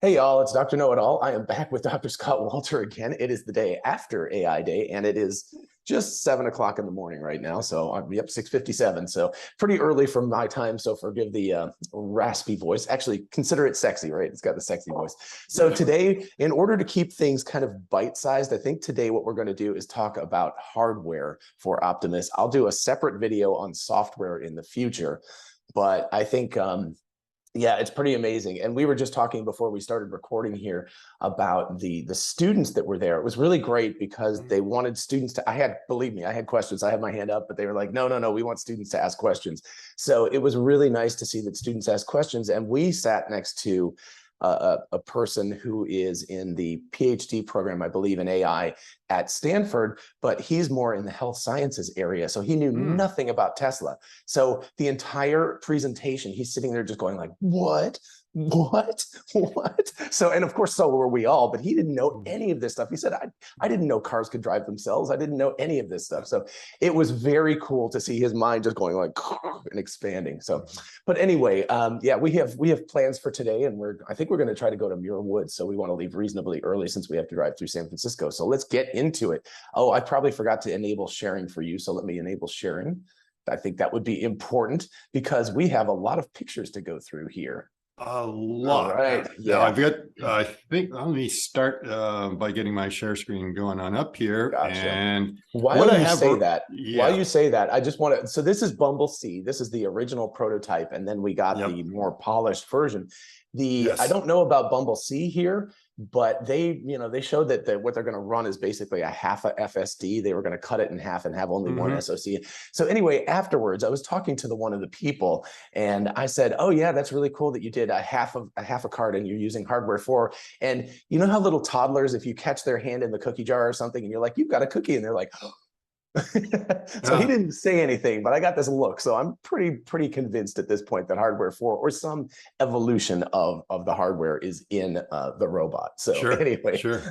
Hey y'all, it's Dr. Know-It-All. I am back with Dr. Scott Walter again. It is the day after AI Day, and it is just 7 o'clock in the morning right now. So I'm 6:57. So pretty early from my time. So forgive the raspy voice. Actually, consider it sexy, right? It's got the sexy voice. So today, in order to keep things kind of bite-sized, I think today what we're going to do is talk about hardware for Optimus. I'll do a separate video on software in the future, but I think yeah, it's pretty amazing. And we were just talking before we started recording here about the students that were there. It was really great because they wanted students to, believe me, I had questions. I had my hand up, but they were like, no, we want students to ask questions. So it was really nice to see that students asked questions. And we sat next to a person who is in the PhD program, I believe, in AI at Stanford, but he's more in the health sciences area. So he knew nothing about Tesla. So the entire presentation, he's sitting there just going like, what? So, and of course, so were we all, but he didn't know any of this stuff. He said, I didn't know cars could drive themselves. I didn't know any of this stuff. So it was very cool to see his mind just going like and expanding. So, but anyway, yeah, we have plans for today, and I think we're going to try to go to Muir Woods. So we want to leave reasonably early since we have to drive through San Francisco. So let's get into it. Oh, I probably forgot to enable sharing for you. So let me enable sharing. I think that would be important because we have a lot of pictures to go through here. A lot. Right. Yeah. Now I've got, I think, let me start by getting my share screen going on up here. Gotcha. And while you say that, I just want to, so this is Bumble C. This is the original prototype. And then we got the more polished version. I don't know about Bumble C here, but they showed that what they're going to run is basically a half a FSD. They were going to cut it in half and have only one SoC. So anyway, afterwards, I was talking to one of the people, and I said, "Oh yeah, that's really cool that you did a half a card and you're using hardware 4." And you know how little toddlers, if you catch their hand in the cookie jar or something, and you're like, "You've got a cookie," and they're like, oh. So he didn't say anything, but I got this look. So I'm pretty convinced at this point that hardware 4 or some evolution of the hardware is in the robot. So anyway, sure.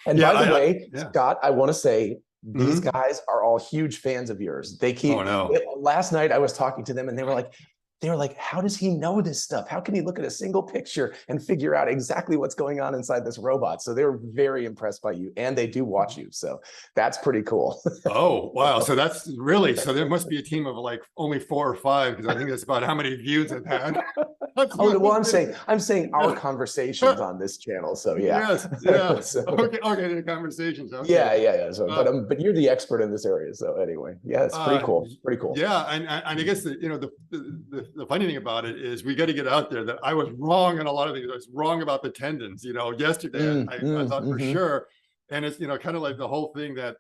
And by the way, Scott, I want to say these guys are all huge fans of yours. They keep. Last night I was talking to them, and they were like, how does he know this stuff? How can he look at a single picture and figure out exactly what's going on inside this robot? So they're very impressed by you, and they do watch you. So that's pretty cool. Oh, wow. So that's really, so there must be a team of like only 4 or 5, because I think that's about how many views it had. Oh, well, I'm saying our conversations on this channel. So yeah. Yes. So, okay, the conversations. Okay. Yeah. So, but you're the expert in this area. So anyway, yeah, it's pretty cool. Pretty cool. Yeah, and I guess the funny thing about it is we got to get out there that I was wrong on a lot of things. I was wrong about the tendons. Yesterday I thought for sure, and it's kind of like the whole thing that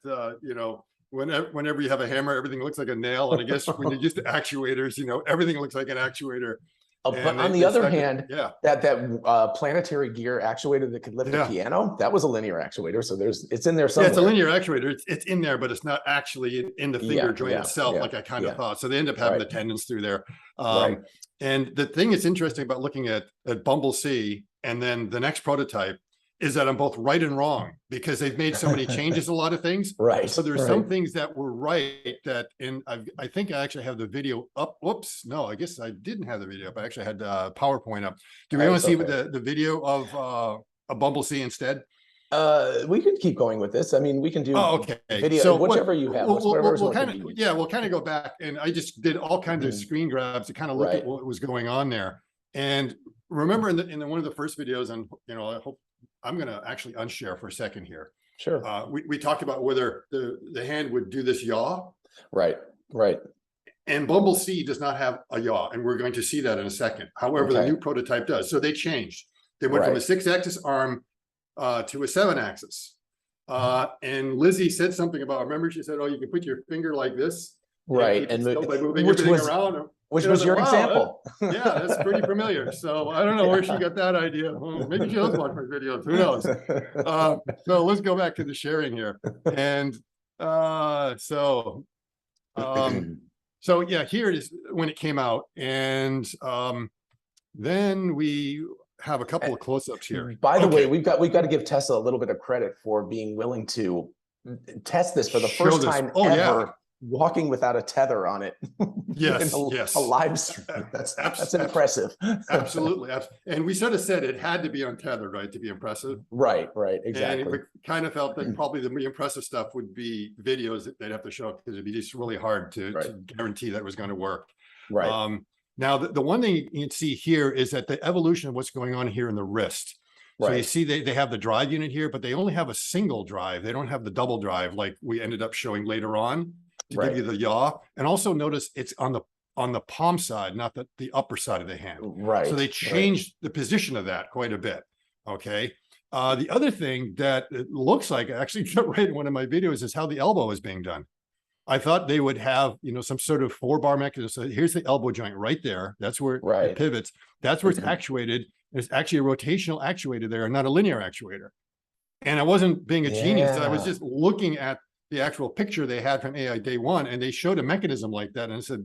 whenever you have a hammer, everything looks like a nail, and I guess when you're used to actuators, everything looks like an actuator. But on the other hand, that planetary gear actuator that could lift a piano, that was a linear actuator. So it's in there somewhere. Yeah, it's a linear actuator. It's in there, but it's not actually in the finger joint itself, like I kind of thought. So they end up having the tendons through there. And the thing that's interesting about looking at Bumble C and then the next prototype is that I'm both right and wrong, because they've made so many changes, a lot of things. So there's some things that were right that, and I think I actually have the video up. Whoops, no, I guess I didn't have the video up. I actually had PowerPoint up. Do we want to see the video of a Bumble C instead? We can keep going with this. I mean, we can do video, so whichever you have. We'll kind of go back, and I just did all kinds of screen grabs to kind of look at what was going on there. And remember in one of the first videos, and I hope I'm going to actually unshare for a second here. Sure. We talked about whether the hand would do this yaw. Right. And Bumble C does not have a yaw, and we're going to see that in a second. However, the new prototype does. So they changed. They went from a 6-axis arm to a 7-axis. And Lizzie said something about, remember, she said, "Oh, you can put your finger like this." Right. And by moving everything around. Which was your example. Yeah, that's pretty familiar. So I don't know where she got that idea. Well, maybe she does watch my videos. Who knows? So let's go back to the sharing here. And so yeah, here it is when it came out. And then we have a couple of close-ups here. By the way, we've got to give Tesla a little bit of credit for being willing to test this for the first time ever. walking without a tether on it. Yes, a live stream. That's impressive. Absolutely. And we sort of said it had to be untethered, right, to be impressive. Right, exactly. And we kind of felt that probably the impressive stuff would be videos that they'd have to show, because it'd be just really hard to guarantee that it was going to work. Right. Now, the one thing you can see here is that the evolution of what's going on here in the wrist. So you see they have the drive unit here, but they only have a single drive. They don't have the double drive like we ended up showing later on to give you the yaw. And also notice it's on the palm side, not the upper side of the hand. Right. So they changed the position of that quite a bit. Okay. The other thing that it looks like, I actually right in one of my videos, is how the elbow is being done. I thought they would have, some sort of 4-bar mechanism. So here's the elbow joint right there. That's where it pivots. That's where it's actuated. There's actually a rotational actuator there and not a linear actuator. And I wasn't being a genius. I was just looking at the actual picture they had from AI day one, and they showed a mechanism like that. And I said,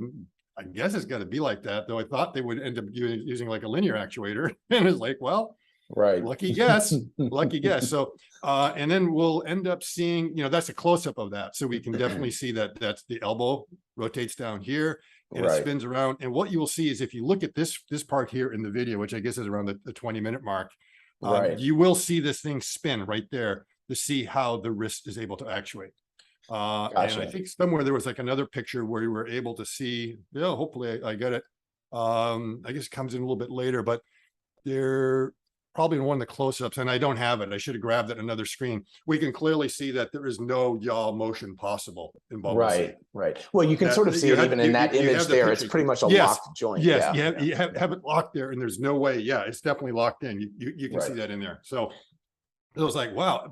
I guess it's got to be like that, though I thought they would end up using like a linear actuator. And it's like, well, lucky guess, lucky guess. So, and then we'll end up seeing, that's a close-up of that. So we can definitely see that that's the elbow rotates down here and it spins around. And what you will see is if you look at this part here in the video, which I guess is around the 20-minute mark, you will see this thing spin right there to see how the wrist is able to actuate. And I think somewhere there was like another picture where you were able to see, hopefully I get it. I guess it comes in a little bit later, but they're probably in one of the close-ups, and I don't have it. I should have grabbed it another screen. We can clearly see that there is no yaw motion possible in Bumblebee. Right. Well, you can sort of see it even in that image there. It's pretty much a locked joint. Yes, you have it locked there, and there's no way. Yeah, it's definitely locked in. You can see that in there. So it was like, wow.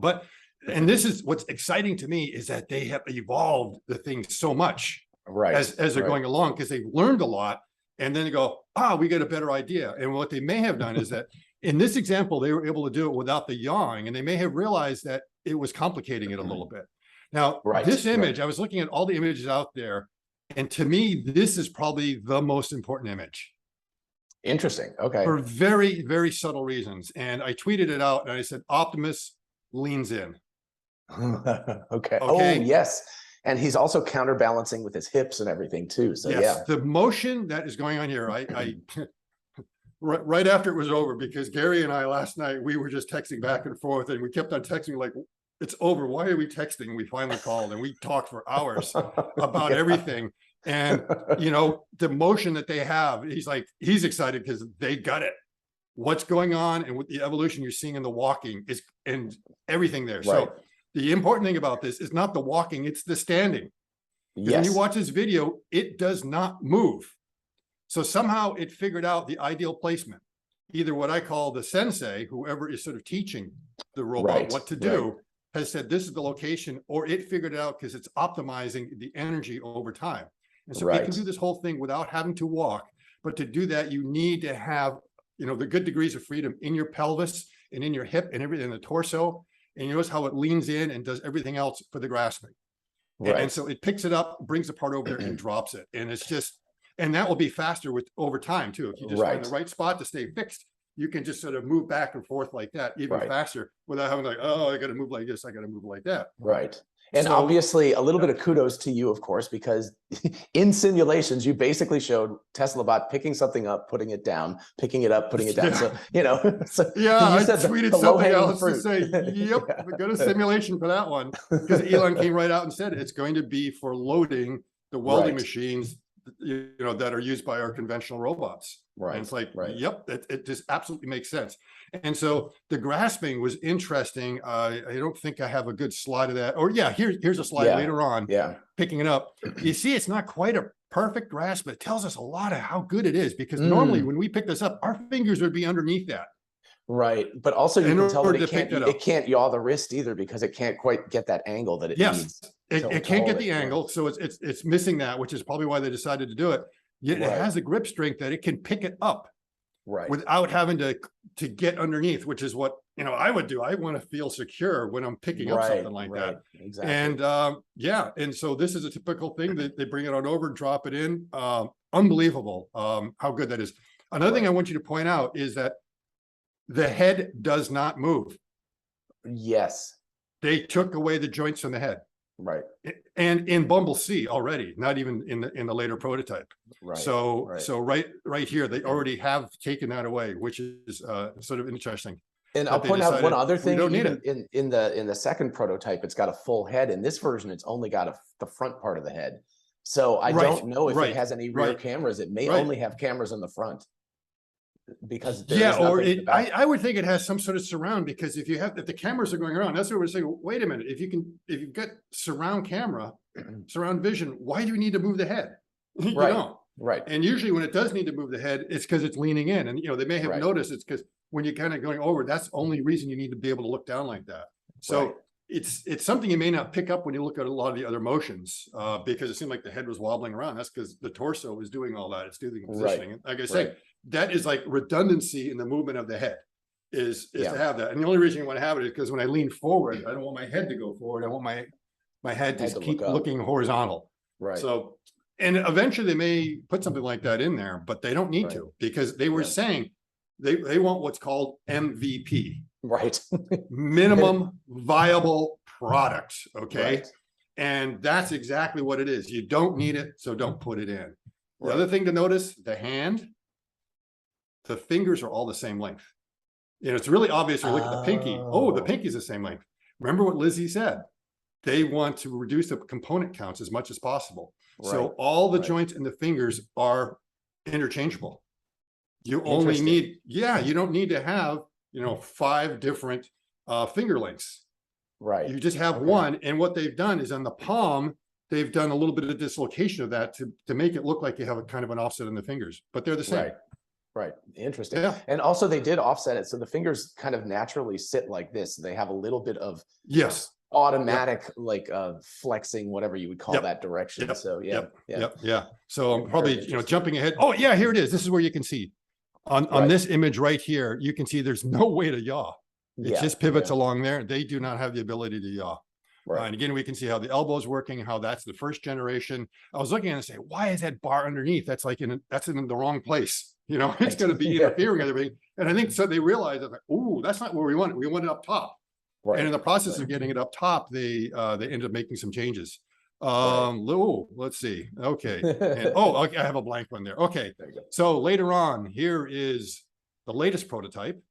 And this is what's exciting to me, is that they have evolved the thing so much as they're going along, because they've learned a lot, and then they go, we get a better idea. And what they may have done is that in this example, they were able to do it without the yawing, and they may have realized that it was complicating it a little bit. Now, this image, I was looking at all the images out there, and to me, this is probably the most important image. Interesting. Okay. For very, very subtle reasons. And I tweeted it out, and I said, Optimus leans in. Okay. Oh, yes. And he's also counterbalancing with his hips and everything too. So the motion that is going on here, I right after it was over, because Gary and I last night, we were just texting back and forth, and we kept on texting like, it's over. Why are we texting? We finally called, and we talked for hours about everything. And, the motion that they have, he's excited because they got it. What's going on and with the evolution you're seeing in the walking is, and everything there. So the important thing about this is not the walking, it's the standing. When you watch this video, it does not move. So somehow it figured out the ideal placement. Either what I call the sensei, whoever is sort of teaching the robot what to do, has said this is the location, or it figured it out because it's optimizing the energy over time. And so it can do this whole thing without having to walk. But to do that, you need to have, the good degrees of freedom in your pelvis and in your hip and everything in the torso. And you notice how it leans in and does everything else for the grasping. And so it picks it up, brings the part over there and drops it. And it's just, and that will be faster over time too. If you just find the right spot to stay fixed, you can just sort of move back and forth like that even faster without having like, I got to move like this, I got to move like that. And so, obviously a little bit of kudos to you, of course, because in simulations, you basically showed Teslabot picking something up, putting it down, picking it up, putting it down. So, I tweeted something else to say, go to simulation for that one. Because Elon came right out and said, it's going to be for loading the welding machines, that are used by our conventional robots. And it's like, it just absolutely makes sense. And so the grasping was interesting. I don't think I have a good slide of that. Or here's a slide later on. Picking it up. You see, it's not quite a perfect grasp, but it tells us a lot of how good it is, because normally when we pick this up, our fingers would be underneath that. But also you can tell that it can't yaw the wrist either, because it can't quite get that angle that it needs. It can't get the angle, so it's missing that, which is probably why they decided to do it. Yet it has a grip strength that it can pick it up without having to get underneath, which is what I would do. I want to feel secure when I'm picking up something like that. And and so this is a typical thing that they bring it on over, drop it in. Unbelievable how good that is. Another thing I want you to point out is that the head does not move. Yes. They took away the joints from the head. Right. And in Bumble C already, not even in the later prototype. Right. So right here, they already have taken that away, which is sort of interesting. And I'll point out one other thing. Don't need it. In the second prototype, it's got a full head. In this version, it's only got the front part of the head. So I don't know if it has any rear cameras. It may only have cameras in the front. Because or I would think it has some sort of surround, because if the cameras are going around, that's what we're saying. Wait a minute, if you've got surround camera, surround vision, why do you need to move the head? You don't. Right. And usually when it does need to move the head, it's because it's leaning in, and they may have noticed it's because when you're kind of going over, that's the only reason you need to be able to look down like that. So it's something you may not pick up when you look at a lot of the other motions, because it seemed like the head was wobbling around. That's because the torso is doing all that. It's doing the positioning. And like I say, that is like redundancy in the movement of the head is to have that. And the only reason you want to have it is because when I lean forward, I don't want my head to go forward. I want my head to keep looking horizontal. Right. So, and eventually they may put something like that in there, but they don't need to, because they were saying they want what's called MVP. Right. Minimum viable product. Okay. And that's exactly what it is. You don't need it, so don't put it in. The other thing to notice, the hand, the fingers are all the same length. It's really obvious when you look at the pinky. Oh, the pinky is the same length. Remember what Lizzie said? They want to reduce the component counts as much as possible. So all the joints in the fingers are interchangeable. You only need, you don't need to have, 5 different finger lengths. Right. You just have one. And what they've done is on the palm, they've done a little bit of dislocation of that to make it look like you have a kind of an offset in the fingers, but they're the same. Right. Interesting. Yeah. And also they did offset it. So the fingers kind of naturally sit like this. They have a little bit of automatic, like flexing, whatever you would call that direction. So So I'm probably, jumping ahead. Oh yeah, here it is. This is where you can see on this image right here, you can see there's no way to yaw. It just pivots along there. They do not have the ability to yaw. And again, we can see how the elbow is working, how that's the first generation. I was looking at it and say, why is that bar underneath? That's like that's in the wrong place. It's going to be interfering with everything. And I think so they realized that, like, ooh, that's not where we want it. We want it up top. And in the process of getting it up top, they ended up making some changes. Let's see. Okay. And, okay, I have a blank one there. Okay. So later on, here is the latest prototype.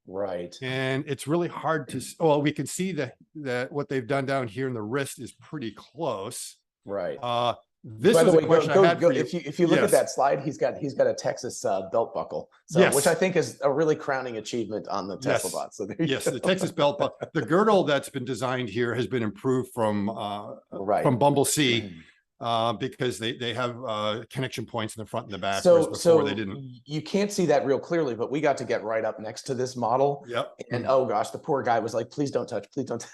And it's really hard to, we can see that what they've done down here in the wrist is pretty close. This is a question I had for you. If you look at that slide, he's got a Texas belt buckle, which I think is a really crowning achievement on the Teslabot. So the Texas belt buckle. The girdle that's been designed here has been improved from Bumble C. Because they have connection points in the front and the back. So they didn't. You can't see that real clearly, but we got to get right up next to this model. And oh gosh, the poor guy was like, please don't touch, please don't.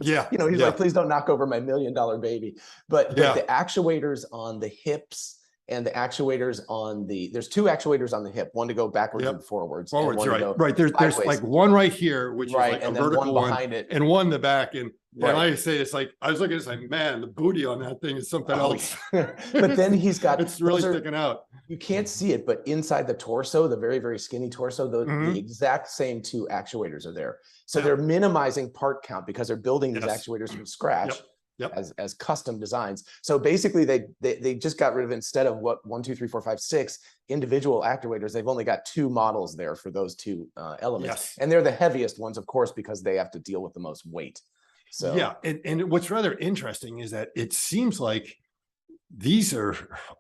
He's like, please don't knock over my $1 million baby. But the actuators on the hips and the actuators on there's 2 actuators on the hip, one to go backwards and forwards. There's like one right here, which is like and a vertical one behind it, and one in the back. And like I say, it's like I was looking at it, it's like, man, the booty on that thing is something else. But then he's got it's really sticking out. You can't see it, but inside the torso, the very, very skinny torso, the exact same 2 actuators are there. So they're minimizing part count because they're building these actuators from scratch. As custom designs. So basically they just got rid of, instead of 1, 2, 3, 4, 5, 6 individual actuators, they've only got 2 models there for those 2 elements. And they're the heaviest ones, of course, because they have to deal with the most weight. So and what's rather interesting is that it seems like these are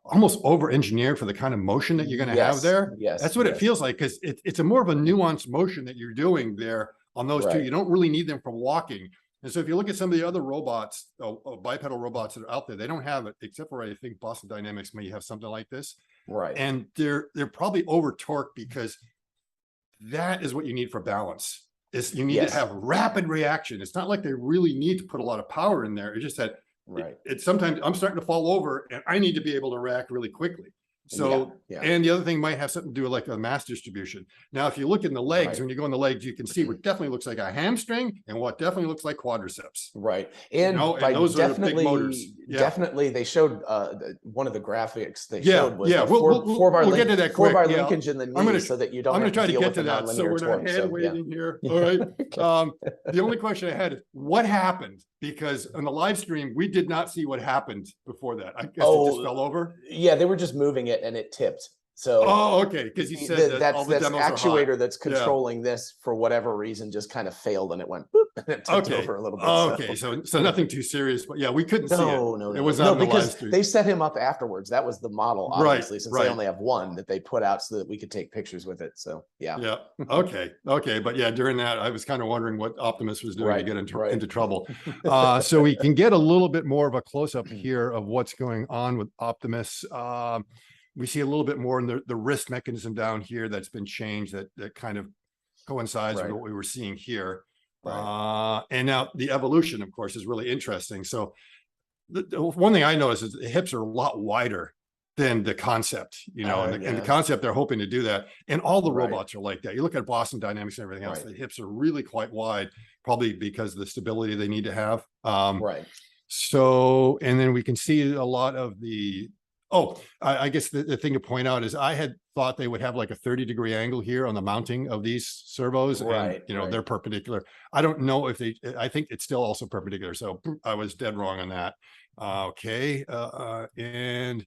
almost over-engineered for the kind of motion that you're going to have there. That's what it feels like, because it's a more of a nuanced motion that you're doing there on those 2. You don't really need them for walking. And so if you look at some of the other robots, bipedal robots that are out there, they don't have it, except for, I think, Boston Dynamics may have something like this. And they're probably over torqued, because that is what you need for balance. Is you need to have rapid reaction. It's not like they really need to put a lot of power in there. It's just that it's sometimes I'm starting to fall over and I need to be able to react really quickly. So, and the other thing might have something to do with like a mass distribution. Now, if you look in the legs, when you go in the legs, you can see what definitely looks like a hamstring and what definitely looks like quadriceps. And, and those are big motors. Definitely, they showed one of the graphics they showed was we'll get to that quick. 4-bar linkage in the knee, so that you don't. I'm going to try to get to that. So we're not hand waving here. All right. The only question I had is, what happened because on the live stream, we did not see what happened before that. I guess it just fell over. Yeah, they were just moving it and it tipped. So okay, because you said that all the demos actuator that's controlling this for whatever reason just kind of failed and it went boop, and it tipped over a little bit. Okay, so nothing too serious, but yeah, we couldn't see it. No, it was not because they set him up afterwards. That was the model, obviously, since they only have one that they put out so that we could take pictures with it. So yeah. Okay, but yeah, during that I was kind of wondering what Optimus was doing to get into trouble. So we can get a little bit more of a close-up here of what's going on with Optimus. We see a little bit more in the wrist mechanism down here that's been changed, that kind of coincides with what we were seeing here. And now the evolution, of course, is really interesting. So the one thing I noticed is the hips are a lot wider than the concept, and the concept, they're hoping to do that. And all the robots are like that. You look at Boston Dynamics and everything else, the hips are really quite wide, probably because of the stability they need to have. So, and then we can see a lot of the, I guess the thing to point out is I had thought they would have like a 30-degree angle here on the mounting of these servos, and they're perpendicular. I don't know if I think it's still also perpendicular. So I was dead wrong on that. And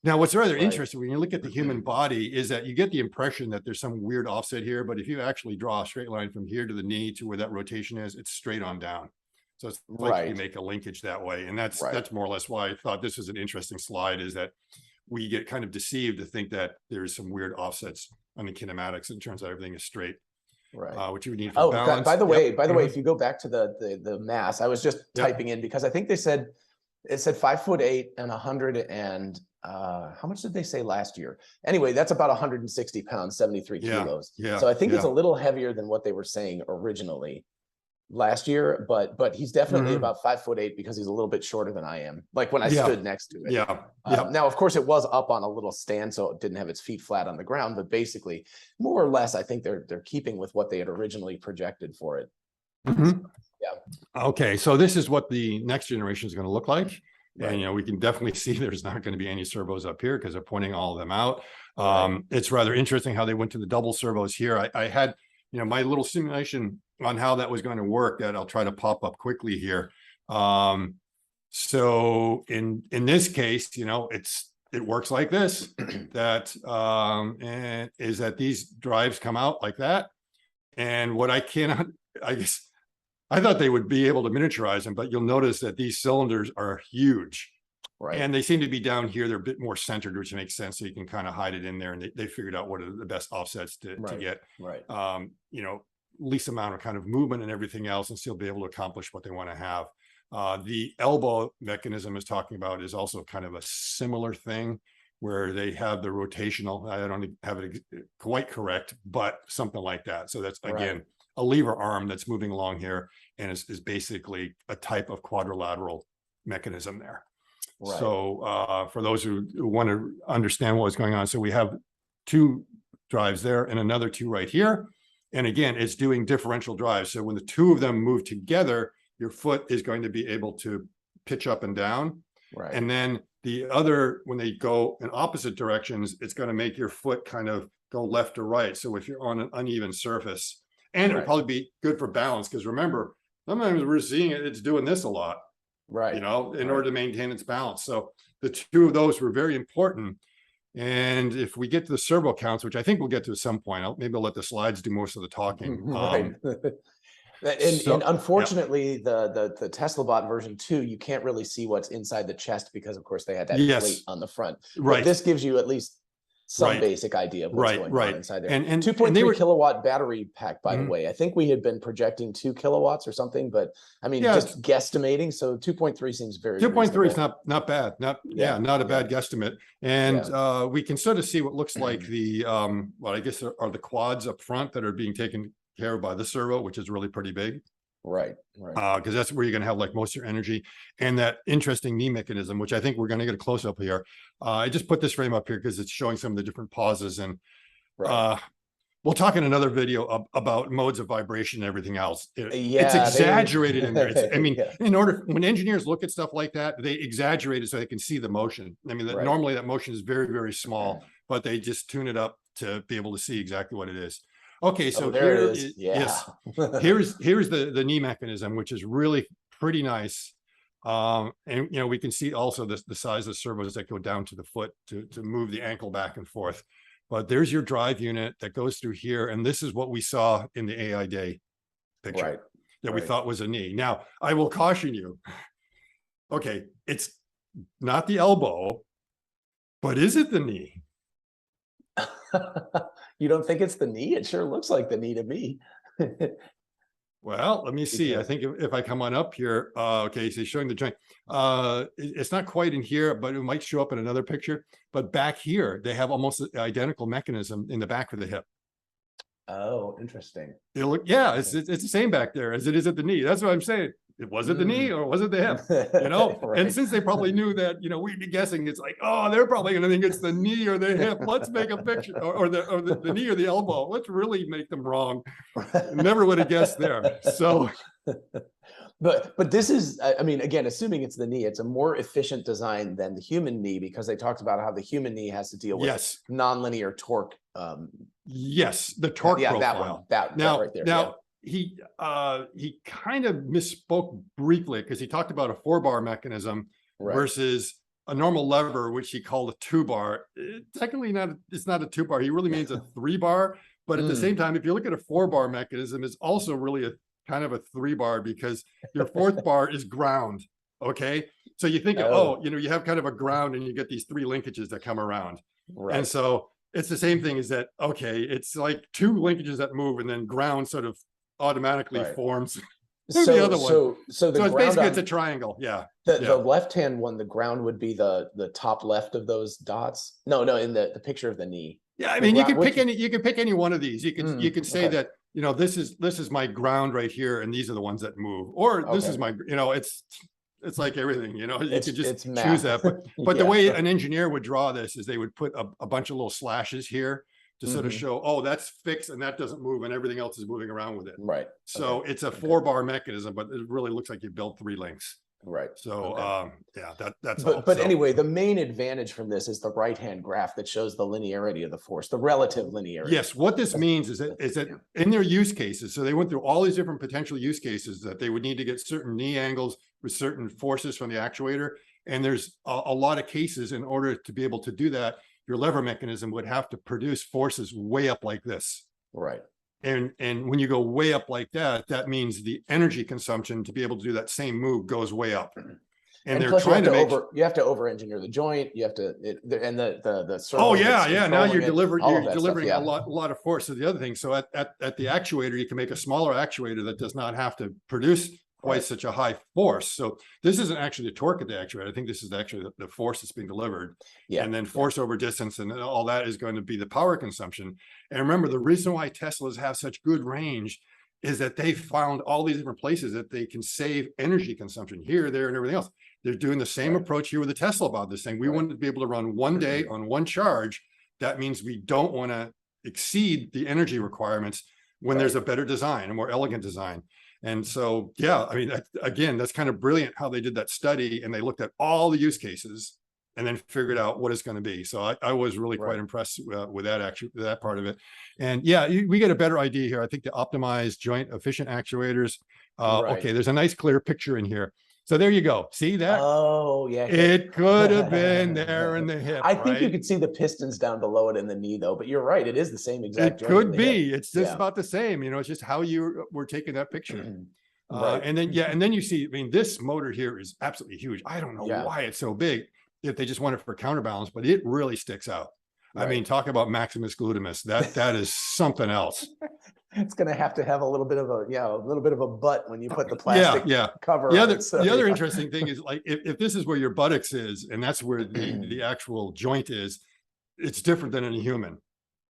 now what's rather interesting when you look at the human body is that you get the impression that there's some weird offset here, but if you actually draw a straight line from here to the knee to where that rotation is, it's straight on down. So it's like you make a linkage that way. And that's more or less why I thought this was an interesting slide, is that we get kind of deceived to think that there's some weird offsets on the kinematics, and it turns out everything is straight. Which you would need for balance. By the way, if you go back to the mass, I was just typing in because I think it said 5'8" and 100 and how much did they say last year? Anyway, that's about 160 pounds, 73 kilos. So I think it's a little heavier than what they were saying originally last year, but he's definitely about 5'8" because he's a little bit shorter than I am, like when I stood next to it. Now, of course, it was up on a little stand, so it didn't have its feet flat on the ground, but basically, more or less, I think they're keeping with what they had originally projected for it. Okay, so this is what the next generation is going to look like. And we can definitely see there's not going to be any servos up here because they're pointing all of them out. It's rather interesting how they went to the double servos here. I had my little simulation on how that was going to work that I'll try to pop up quickly here. So in this case, it works like this, that and is that these drives come out like that. And what I guess I thought they would be able to miniaturize them, but you'll notice that these cylinders are huge. And they seem to be down here. They're a bit more centered, which makes sense. So you can kind of hide it in there, and they figured out what are the best offsets to get, least amount of kind of movement and everything else, and still be able to accomplish what they want to have. The elbow mechanism is talking about is also kind of a similar thing, where they have the rotational. I don't have it quite correct, but something like that. So that's again a lever arm that's moving along here, and is basically a type of quadrilateral mechanism there. So for those who want to understand what's going on, so we have two drives there and another two right here. And again, it's doing differential drives. So when the two of them move together, your foot is going to be able to pitch up and down. And then the other, when they go in opposite directions, it's going to make your foot kind of go left or right. So if you're on an uneven surface, and it'll probably be good for balance, because remember, sometimes we're seeing it's doing this a lot, in order to maintain its balance. So the two of those were very important. And if we get to the servo counts, which I think we'll get to at some point, maybe I'll let the slides do most of the talking. And unfortunately, the Teslabot version 2, you can't really see what's inside the chest because, of course, they had that plate on the front. But this gives you at least some basic idea of what's going on inside there. And 2.3 kilowatt battery pack, by the way. I think we had been projecting 2 kilowatts or something, but I mean, just guesstimating. So 2.3 seems very 2.3 is not bad. Not a bad guesstimate. And we can sort of see what looks like the what I guess are the quads up front that are being taken care of by the servo, which is really pretty big. Because that's where you're going to have like most of your energy, and that interesting knee mechanism, which I think we're going to get a close up here. I just put this frame up here because it's showing some of the different pauses, and we'll talk in another video about modes of vibration and everything else. It's exaggerated in there. I mean, when engineers look at stuff like that, they exaggerate it so they can see the motion. I mean, normally that motion is very, very small, but they just tune it up to be able to see exactly what it is. Okay, so here is here's the knee mechanism, which is really pretty nice. And we can see also the size of servos that go down to the foot to move the ankle back and forth. But there's your drive unit that goes through here, and this is what we saw in the AI Day picture that we thought was a knee. Now, I will caution you. Okay, it's not the elbow, but is it the knee? You don't think it's the knee? It sure looks like the knee to me. Well, let me see. I think if I come on up here, okay, so showing the joint. It's not quite in here, but it might show up in another picture. But back here, they have almost an identical mechanism in the back of the hip. Oh, interesting. It's the same back there as it is at the knee. That's what I'm saying. Was it the knee or was it the hip? You know, Right. And since they probably knew that, we'd be guessing, it's like, oh, they're probably going to think it's the knee or the hip. Let's make a picture, or the knee or the elbow. Let's really make them wrong. Never would have guessed there. So, but this is, I mean, again, assuming it's the knee, it's a more efficient design than the human knee, because they talked about how the human knee has to deal with nonlinear torque. Yes, the torque profile. That right there. Now, he kind of misspoke briefly, because he talked about a 4-bar mechanism versus a normal lever, which he called a 2-bar. Technically it's not a 2-bar. He really means a 3-bar. But at the same time, if you look at a 4-bar mechanism, it's also really a kind of a 3-bar, because your 4th bar is ground. Okay, so you think, you have kind of a ground, and you get these 3 linkages that come around. And so it's the same thing, is that, okay, it's like 2 linkages that move, and then ground sort of automatically forms the other one. So it's basically, it's a triangle. The left-hand one, the ground would be the top left of those dots. No, in the picture of the knee. Yeah, I mean, you can pick any one of these. You can say that, this is my ground right here, and these are the ones that move, or this is my, it's like everything, you can just choose that. But the way an engineer would draw this is they would put a bunch of little slashes here to sort of show, oh, that's fixed and that doesn't move, and everything else is moving around with it. Right. So it's a 4-bar mechanism, but it really looks like you built 3 links. Right. So that's all. But anyway, the main advantage from this is the right-hand graph that shows the linearity of the force, the relative linearity. Yes, what this means is that in their use cases, so they went through all these different potential use cases, that they would need to get certain knee angles with certain forces from the actuator. And there's a lot of cases, in order to be able to do that, your lever mechanism would have to produce forces way up like this. Right. And when you go way up like that, that means the energy consumption to be able to do that same move goes way up. And they're trying to you have to over-engineer the joint. You have to, and the oh yeah. Now you're delivering a lot of force. So the other thing, so at the actuator, you can make a smaller actuator that does not have to produce quite such a high force. So this isn't actually the torque of the actuator. I think this is actually the force that's being delivered. And then force over distance, and all that is going to be the power consumption. And remember, the reason why Teslas have such good range is that they found all these different places that they can save energy consumption here, there, and everything else. They're doing the same approach here with the Teslabot. This thing, we want to be able to run one day on one charge. That means we don't want to exceed the energy requirements when there's a better design, a more elegant design. And so, I mean, again, that's kind of brilliant how they did that study, and they looked at all the use cases and then figured out what it's going to be. So I was really quite impressed with that part of it. And we get a better idea here. I think the optimized joint efficient actuators. Okay, there's a nice clear picture in here. So there you go. See that? Oh, yeah. It could have been there in the hip. I think you could see the pistons down below it in the knee, though. But you're right. It is the same exact. It could be. It's just about the same. It's just how you were taking that picture. And then you see, I mean, this motor here is absolutely huge. I don't know why it's so big, if they just want it for counterbalance, but it really sticks out. I mean, talk about Maximus Glutimus. That is something else. It's going to have a little bit of a butt when you put the plastic cover on it. The other interesting thing is, like, if this is where your buttocks is, and that's where the actual joint is, it's different than in a human.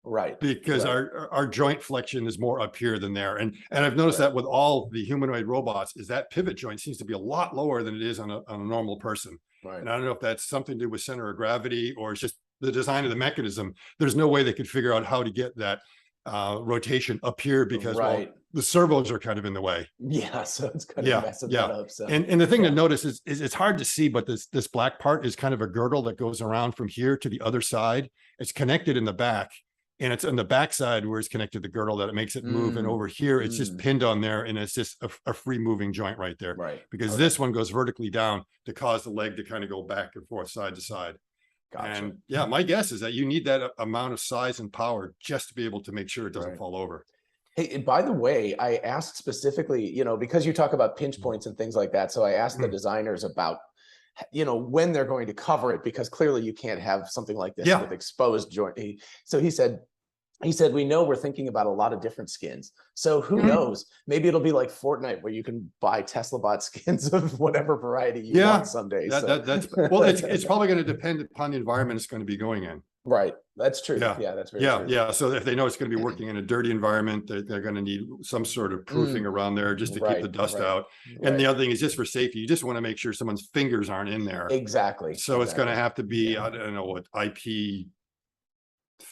Right. Because our joint flexion is more up here than there. And I've noticed that with all the humanoid robots, is that pivot joint seems to be a lot lower than it is on a normal person. Right. And I don't know if that's something to do with center of gravity, or it's just the design of the mechanism. There's no way they could figure out how to get that rotation up here, because the servos are kind of in the way. So it's kind of messing that up. So. And the thing to notice is it's hard to see, but this black part is kind of a girdle that goes around from here to the other side. It's connected in the back, and it's on the backside where it's connected to the girdle that it makes it move. And over here, it's just pinned on there, and it's just a free moving joint right there. Right. Because this one goes vertically down to cause the leg to kind of go back and forth, side to side. Gotcha. And yeah, my guess is that you need that amount of size and power just to be able to make sure it doesn't fall over. Hey, and by the way, I asked specifically, you know, because you talk about pinch points and things like that. So I asked the designers about, you know, when they're going to cover it, because clearly you can't have something like this with exposed joint. So he said, we know we're thinking about a lot of different skins. So who knows? Maybe it'll be like Fortnite, where you can buy Teslabot skins of whatever variety you want someday. That's well, it's probably going to depend upon the environment it's going to be going in. Right. That's true. Yeah. That's very true. Yeah. So if they know it's going to be working in a dirty environment, they're going to need some sort of proofing around there just to keep the dust out. And the other thing is just for safety. You just want to make sure someone's fingers aren't in there. Exactly. So it's going to have to be, I don't know what, IP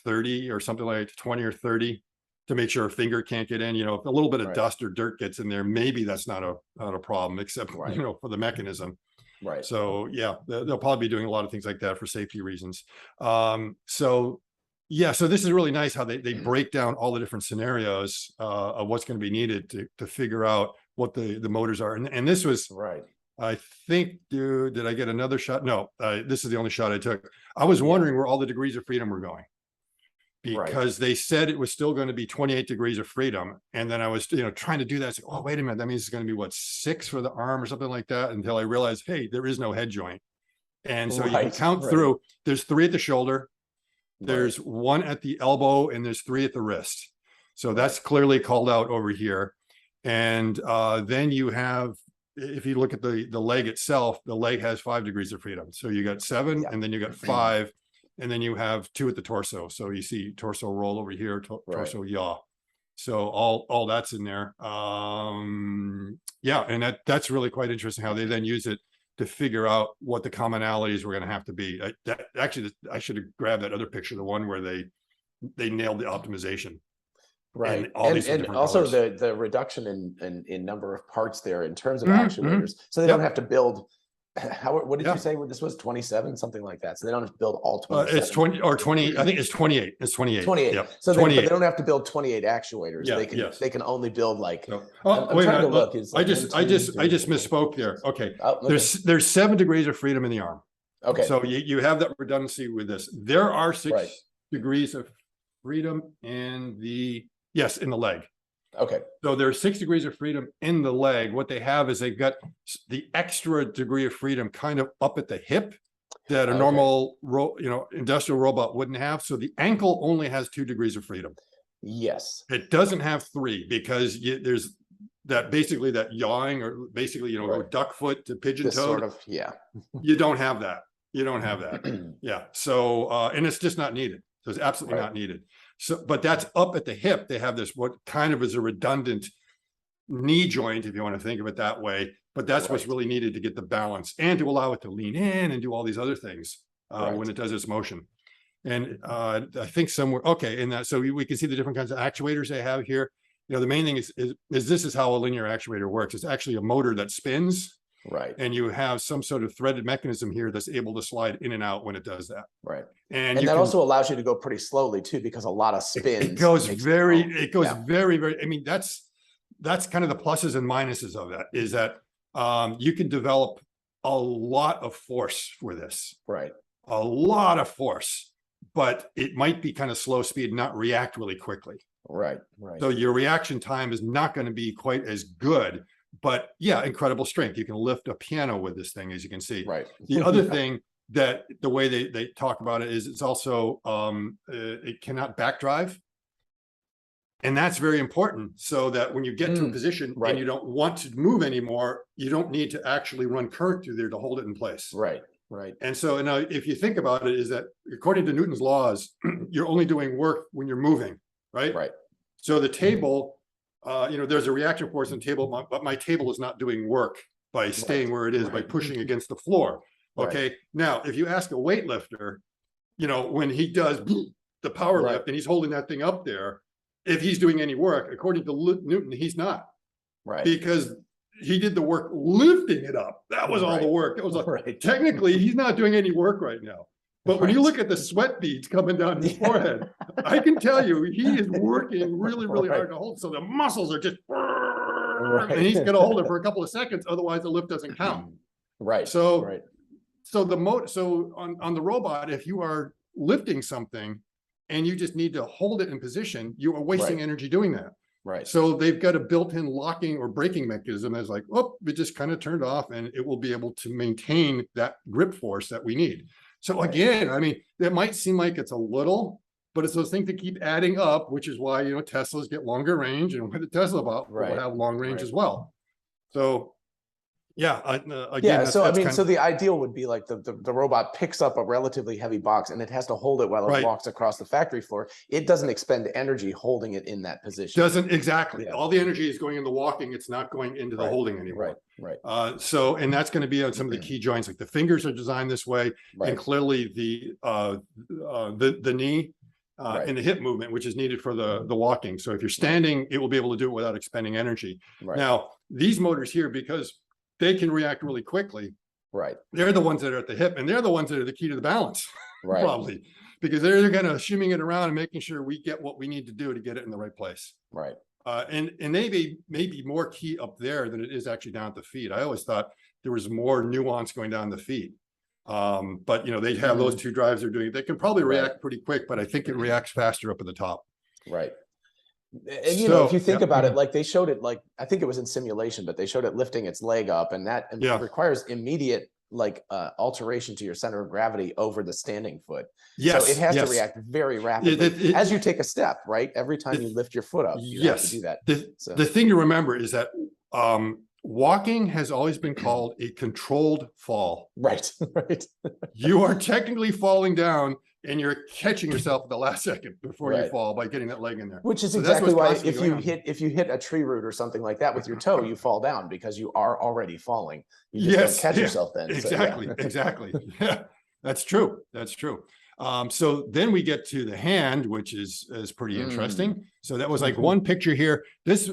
30 or something like 20 or 30 to make sure a finger can't get in. You know, if a little bit of dust or dirt gets in there, maybe that's not a problem, except, you know, for the mechanism. Right. So yeah, they'll probably be doing a lot of things like that for safety reasons. So yeah, so this is really nice how they break down all the different scenarios of what's going to be needed to figure out what the motors are. And this was, I think, dude, did I get another shot? No, this is the only shot I took. I was wondering where all the degrees of freedom were going, because they said it was still going to be 28 degrees of freedom. And then I was, you know, trying to do that. Say, oh, wait a minute. That means it's going to be what, 6 for the arm or something like that, until I realized, hey, there is no head joint. And so you can count through, there's 3 at the shoulder, there's 1 at the elbow, and there's 3 at the wrist. So that's clearly called out over here. And then you have, if you look at the leg itself, the leg has 5 degrees of freedom. So you got 7, and then you got 5. And then you have 2 at the torso. So you see torso roll over here, torso yaw. So all that's in there. Yeah, and that's really quite interesting how they then use it to figure out what the commonalities were going to have to be. Actually, I should have grabbed that other picture, the one where they nailed the optimization. Right. And also the reduction in number of parts there in terms of actuators. So they don't have to build. What did you say this was? 27, something like that. So they don't have to build all 27. It's 20 or 20. I think it's 28. It's 28. 28. Yep. So they don't have to build 28 actuators. They can only build like. No. Oh, wait a minute. Look, I just misspoke there. Okay. There's 7 degrees of freedom in the arm. Okay. So you have that redundancy with this. There are 6 degrees of freedom in the leg. Okay. So there's 6 degrees of freedom in the leg. What they have is they've got the extra degree of freedom kind of up at the hip that a normal, industrial robot wouldn't have. So the ankle only has 2 degrees of freedom. Yes. It doesn't have 3 because there's that basically that yawing, or basically, duck foot to pigeon toed. Sort of, You don't have that. You don't have that. Yeah. So, and it's just not needed. So it's absolutely not needed. So, but that's up at the hip. They have this, what kind of is a redundant knee joint, if you want to think of it that way, but that's what's really needed to get the balance and to allow it to lean in and do all these other things when it does its motion. And I think somewhere, in that, so we can see the different kinds of actuators they have here. You know, the main thing is this is how a linear actuator works. It's actually a motor that spins. Right. And you have some sort of threaded mechanism here that's able to slide in and out when it does that. Right. And that also allows you to go pretty slowly too, because a lot of spins. It goes very, very, I mean, that's kind of the pluses and minuses of that, is that you can develop a lot of force for this. Right. A lot of force, but it might be kind of slow speed, not react really quickly. Right. Right. So your reaction time is not going to be quite as good. But yeah, incredible strength. You can lift a piano with this thing, as you can see. Right. The other thing that the way they talk about it is it's also it cannot backdrive. And that's very important, so that when you get to a position and you don't want to move anymore, you don't need to actually run current through there to hold it in place. Right. Right. And so now if you think about it, is that according to Newton's laws, you're only doing work when you're moving, right? Right. So the table, there's a reaction force in the table, but my table is not doing work by staying where it is, by pushing against the floor. Okay. Now, if you ask a weightlifter, when he does the power lift and he's holding that thing up there, if he's doing any work, according to Newton, he's not. Right. Because he did the work lifting it up. That was all the work. It was technically, he's not doing any work right now. But when you look at the sweat beads coming down his forehead, I can tell you he is working really, really hard to hold. So the muscles are just, and he's going to hold it for a couple of seconds. Otherwise, the lift doesn't count. Right. So, so on the robot, if you are lifting something and you just need to hold it in position, you are wasting energy doing that. Right. So they've got a built-in locking or braking mechanism that's like, oh, it just kind of turned off, and it will be able to maintain that grip force that we need. So again, I mean, it might seem like it's a little, but it's those things that keep adding up, which is why, you know, Teslas get longer range, and with the Teslabot will have long range as well. So yeah, again, so I mean, so the ideal would be like the robot picks up a relatively heavy box and it has to hold it while it walks across the factory floor. It doesn't expend energy holding it in that position. Doesn't, exactly. All the energy is going in the walking. It's not going into the holding anymore. So, and that's going to be on some of the key joints, like the fingers are designed this way, and clearly the knee and the hip movement, which is needed for the walking. So if you're standing, it will be able to do it without expending energy. Now, these motors here, because they can react really quickly. They're the ones that are at the hip, and they're the ones that are the key to the balance, probably, because they're kind of shimmying it around and making sure we get what we need to do to get it in the right place. And they may be more key up there than it is actually down at the feet. I always thought there was more nuance going down the feet. But you know, they have those two drives they're doing. They can probably react pretty quick, but I think it reacts faster up at the top. And you know, if you think about it, like they showed it, like I think it was in simulation, but they showed it lifting its leg up, and that requires immediate like alteration to your center of gravity over the standing foot. So it has to react very rapidly as you take a step, right? Every time you lift your foot up, you have to do that. The thing to remember is that walking has always been called a controlled fall. You are technically falling down, and you're catching yourself at the last second before you fall by getting that leg in there. Which is exactly why if you hit a tree root or something like that with your toe, you fall down because you are already falling. You just don't catch yourself then. Exactly. Yeah, that's true. That's true. So then we get to the hand, which is pretty interesting. So that was like one picture here.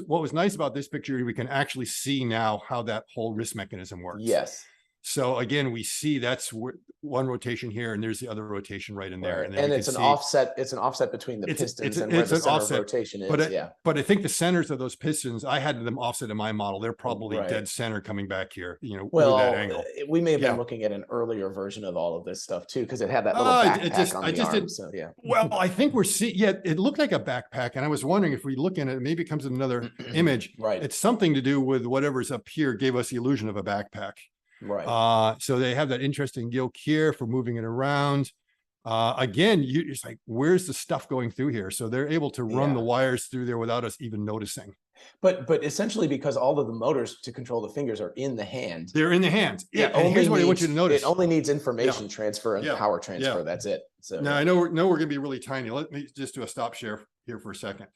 What was nice about this picture, we can actually see now how that whole wrist mechanism works. So again, we see that's one rotation here, and there's the other rotation right in there. And it's an offset. It's an offset between the pistons and where the center of rotation is. But I think the centers of those pistons, I had them offset in my model. They're probably dead center coming back here. You know, with that angle. We may have been looking at an earlier version of all of this stuff too, because it had that little backpack on the arm. So well, I think we're seeing. It looked like a backpack, and I was wondering if we look at it, maybe it comes in another image. It's something to do with whatever's up here gave us the illusion of a backpack. So they have that interesting yoke here for moving it around. Again, it's like, where's the stuff going through here? So they're able to run the wires through there without us even noticing. But essentially, because all of the motors to control the fingers are in the hand. They're in the hands. And here's what I want you to notice. It only needs information transfer and power transfer. That's it. So now I know we're going to be really tiny. Let me just do a stop share here for a second.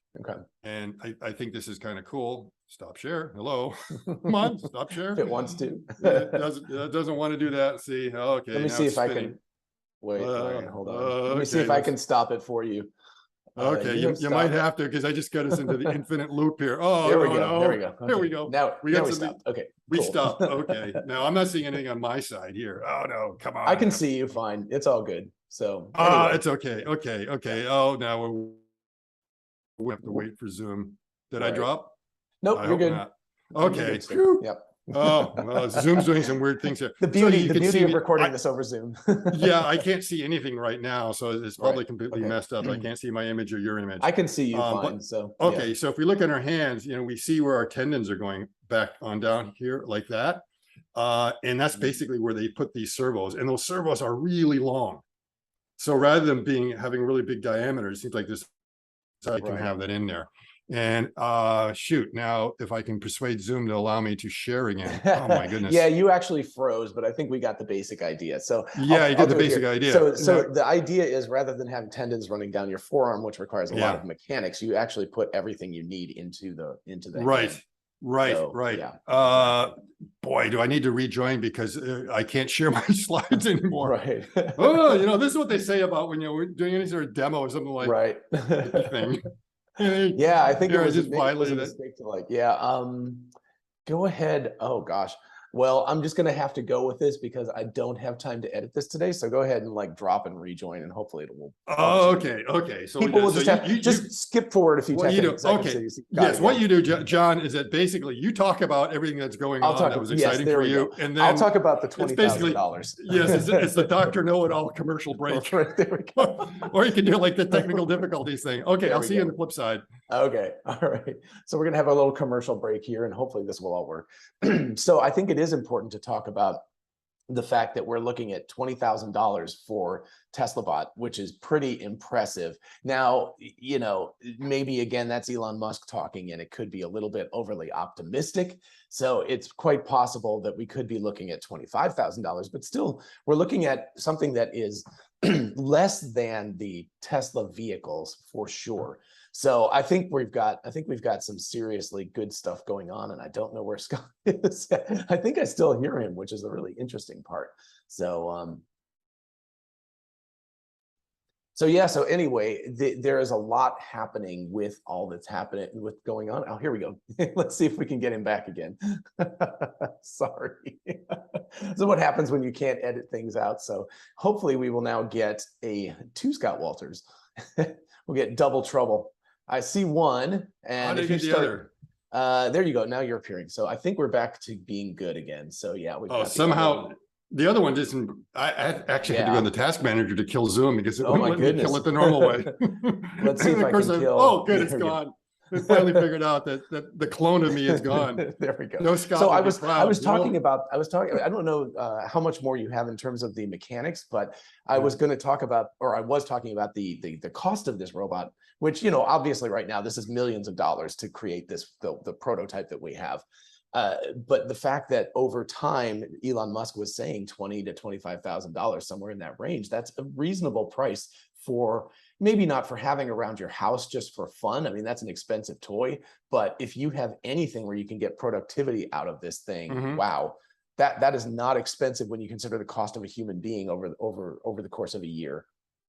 And I think this is kind of cool. Stop share. Hello. Come on, stop share. If it wants to. It doesn't want to do that. See. Okay. Let me see if I can. Wait, hold on. Let me see if I can stop it for you. Okay, you might have to, because I just got us into the infinite loop here. Oh, there we go. There we go. There we go. Now we stopped. Okay, we stopped. Okay, now I'm not seeing anything on my side here. Oh no, come on. I can see you fine. It's all good. So it's okay. Okay. Oh, now we have to wait for Zoom. Did I drop? Nope, you're good. Not. Okay. Yep. Oh, well, Zoom's doing some weird things here. The beauty of recording this over Zoom. Yeah, I can't see anything right now, so it's probably completely messed up. I can't see my image or your image. I can see you fine. So okay, so if we look at our hands, you know, we see where our tendons are going back on down here like that, and that's basically where they put these servos, and those servos are really long. So rather than having really big diameters, it seems like this I can have that in there. And shoot, now if I can persuade Zoom to allow me to share again. Oh my goodness. Yeah, you actually froze, but I think we got the basic idea. So yeah, you get the basic idea. So the idea is, rather than having tendons running down your forearm, which requires a lot of mechanics, you actually put everything you need into the hand. Right. Boy, do I need to rejoin, because I can't share my slides anymore. Oh, you know, this is what they say about when we're doing any sort of demo or something like thing. Yeah, I think it was just a mistake to go ahead. Oh gosh, Well, I'm just going to have to go with this because I don't have time to edit this today. So go ahead and like drop and rejoin, and hopefully it will. Oh, okay. So people will just skip forward a few seconds. Okay. Yes, what you do, John, is that basically you talk about everything that's going on that was exciting for you, and then I'll talk about the $20,000. Yes, it's the Dr. Know-It-All commercial break. There we go. Or you can do like the technical difficulties thing. Okay, I'll see you on the flip side. Okay, all right. So we're gonna have a little commercial break here, and hopefully this will all work. So I think it is important to talk about the fact that we're looking at $20,000 for Teslabot, which is pretty impressive. Now, you know, maybe again, that's Elon Musk talking, and it could be a little bit overly optimistic. So it's quite possible that we could be looking at $25,000, but still we're looking at something that is less than the Tesla vehicles for sure. So I think we've got some seriously good stuff going on, and I don't know where Scott is. I think I still hear him, which is a really interesting part. So yeah, so anyway, there is a lot happening with all that's happening with going on. Oh, here we go. Let's see if we can get him back again. Sorry. So what happens when you can't edit things out? So hopefully we will now get two Scott Walters. We'll get double trouble. I see one, and if you start, there you go. Now you're appearing. So I think we're back to being good again. So yeah, we. Oh, somehow the other one doesn't. I actually had to go in the task manager to kill Zoom because it wouldn't let me kill it the normal way. Let's see if I can kill. Oh, good, it's gone. We finally figured out that the clone of me is gone. There we go. No Scott. So I was talking. I don't know how much more you have in terms of the mechanics, but I was going to talk about, or I was talking about the cost of this robot, which, you know, obviously right now this is millions of dollars to create this the prototype that we have. But the fact that over time, Elon Musk was saying $20,000 to $25,000, somewhere in that range, that's a reasonable price for, maybe not for having around your house just for fun. I mean, that's an expensive toy, but if you have anything where you can get productivity out of this thing, wow, that is not expensive when you consider the cost of a human being over the course of a year.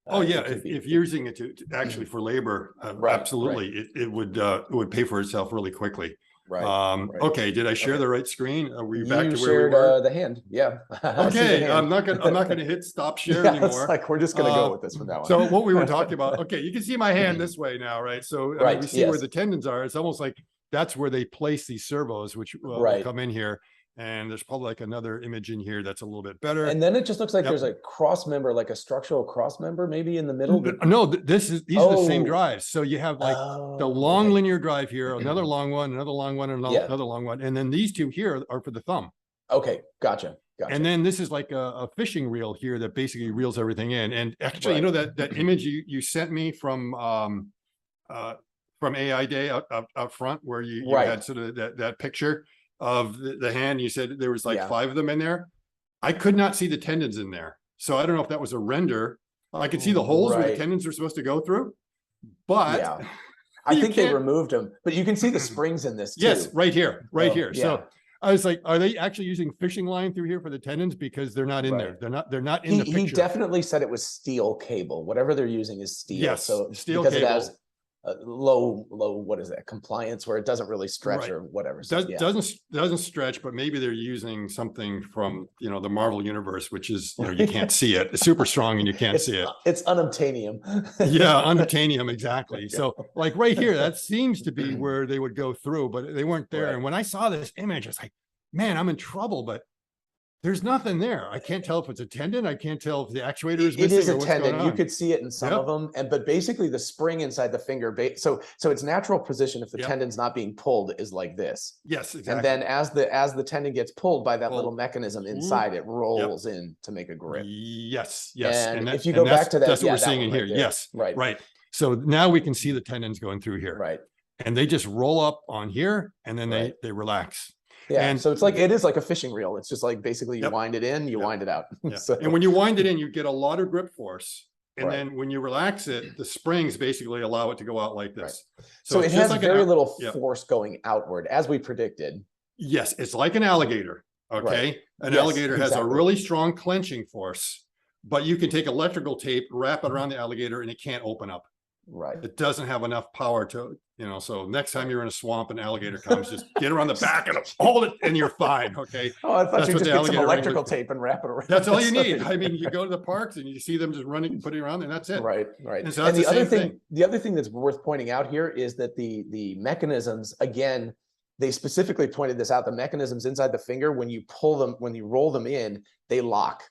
Oh yeah, if you're using it to actually for labor, absolutely, it would pay for itself really quickly. Right. Okay. Did I share the right screen? Are we back to where we were? The hand. Yeah. Okay. I'm not gonna hit stop share anymore. It's like we're just gonna go with this from now on. So what we were talking about. Okay, you can see my hand this way now, right? So I mean, we see where the tendons are. It's almost like that's where they place these servos, which will come in here. And there's probably like another image in here that's a little bit better. And then it just looks like there's a cross member, like a structural cross member, maybe in the middle. No, these are the same drives. So you have like the long linear drive here, another long one, another long one, and another long one. And then these two here are for the thumb. Okay, gotcha. And then this is like a fishing reel here that basically reels everything in. And actually, you know, that image you sent me from AI Day out front, where you had sort of that picture of the hand, you said there was like 5 of them in there. I could not see the tendons in there. So I don't know if that was a render. I could see the holes where the tendons are supposed to go through, but I think they removed them, but you can see the springs in this too. Yes, right here. So I was like, are they actually using fishing line through here for the tendons? Because they're not in there. They're not in the picture. He definitely said it was steel cable. Whatever they're using is steel. Yes, so steel cable. It has low, what is that, compliance, where it doesn't really stretch or whatever. So, doesn't stretch, but maybe they're using something from, you know, the Marvel universe, which is, you know, you can't see it. It's super strong and you can't see it. It's unobtainium. Yeah, unobtainium, exactly. So like right here, that seems to be where they would go through, but they weren't there. And when I saw this image, I was like, man, I'm in trouble, but there's nothing there. I can't tell if it's a tendon. I can't tell if the actuator is missing. It is a tendon. You could see it in some of them, but basically the spring inside the finger. So its natural position, if the tendon's not being pulled, is like this. Yes, exactly. And then as the tendon gets pulled by that little mechanism inside, it rolls in to make a grip. Yes. And if you go back to that, that's what we're seeing in here. Yes, right. So now we can see the tendons going through here. Right. And they just roll up on here, and then they relax. Yeah, and so it is like a fishing reel. It's just like basically you wind it in, you wind it out. So, and when you wind it in, you get a lot of grip force. And then when you relax it, the springs basically allow it to go out like this. So it has like very little force going outward, as we predicted. Yes, it's like an alligator. Okay. An alligator has a really strong clenching force, but you can take electrical tape, wrap it around the alligator, and it can't open up. Right. It doesn't have enough power to, so next time you're in a swamp and alligator comes, just get around the back and hold it and you're fine. Okay. Oh, I thought you just get some electrical tape and wrap it around. That's all you need. I mean, you go to the parks and you see them just running, putting around, and that's it. Right, right. And so that's the other thing that's worth pointing out here is that the mechanisms, again, they specifically pointed this out, the mechanisms inside the finger, when you pull them, when you roll them in, they lock.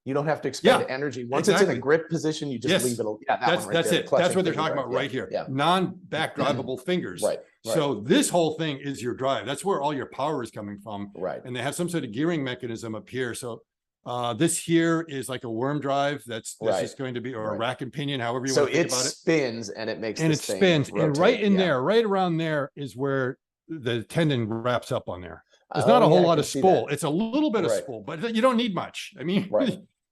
You don't have to expend energy. Once it's in a grip position, you just leave it. Yeah, that's it. That's what they're talking about right here. Yeah. Non-back drivable fingers. Right. So this whole thing is your drive. That's where all your power is coming from. Right. And they have some sort of gearing mechanism up here. So this here is like a worm drive. That's just going to be, or a rack and pinion, however you want to think about it. So it spins and it makes and it spins. And right in there, right around there is where the tendon wraps up on there. There's not a whole lot of spool. It's a little bit of spool, but you don't need much. I mean,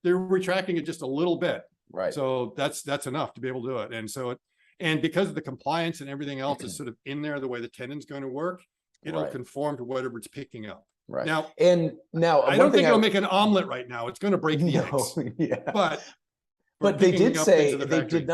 they're retracting it just a little bit. Right. So that's enough to be able to do it. And so and because of the compliance and everything else is sort of in there, the way the tendon's going to work, it'll conform to whatever it's picking up. Right. Now, I don't think it'll make an omelet right now. It's going to break the eggs. Yeah. But they did say they did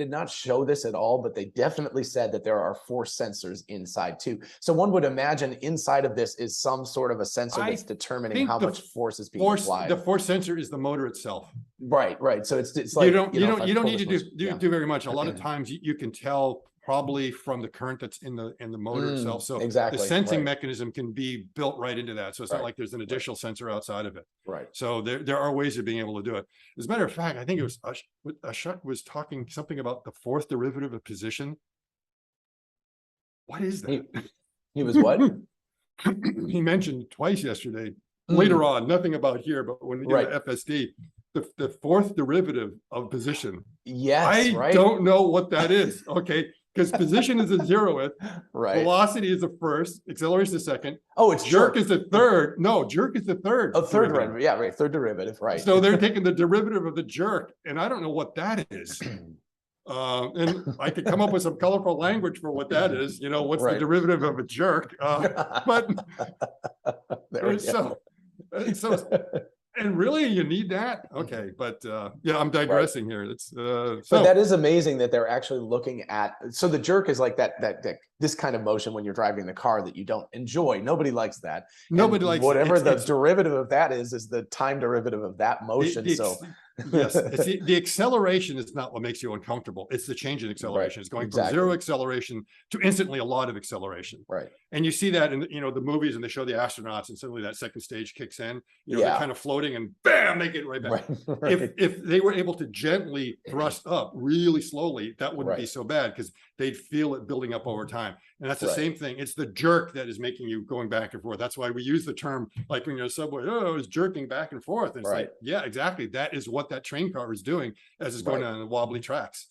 not show this at all, but they definitely said that there are force sensors inside too. So one would imagine inside of this is some sort of a sensor that's determining how much force is being applied. The force sensor is the motor itself. Right, right. So it's like you don't need to do very much. A lot of times you can tell probably from the current that's in the motor itself. So the sensing mechanism can be built right into that. So it's not like there's an additional sensor outside of it. Right. So there are ways of being able to do it. As a matter of fact, I think it was Ashok was talking something about the fourth derivative of position. What is that? He was what? He mentioned twice yesterday. Later on, nothing about here, but when we get to FSD, the fourth derivative of position. Yes, I don't know what that is. Okay. Because position is the 0th, velocity is the first, acceleration is the second. Oh, it's jerk is the third. No, jerk is the third. Oh, third derivative. Yeah, right. Third derivative. Right. So they're taking the derivative of the jerk, and I don't know what that is. And I could come up with some colorful language for what that is. What's the derivative of a jerk? But and really, you need that? Okay, but I'm digressing here. It's but that is amazing that they're actually looking at. So the jerk is like that this kind of motion when you're driving the car that you don't enjoy. Nobody likes that. Nobody likes whatever the derivative of that is the time derivative of that motion. Yes, the acceleration is not what makes you uncomfortable. It's the change in acceleration. It's going from zero acceleration to instantly a lot of acceleration. Right. And you see that in the movies, and they show the astronauts, and suddenly that second stage kicks in. They're kind of floating, and bam, they get right back. Right. If they were able to gently thrust up really slowly, that wouldn't be so bad, because they'd feel it building up over time. And that's the same thing. It's the jerk that is making you going back and forth. That's why we use the term, like when you're in a subway, it's jerking back and forth. And it's like, yeah, exactly. That is what that train car is doing as it's going on the wobbly tracks.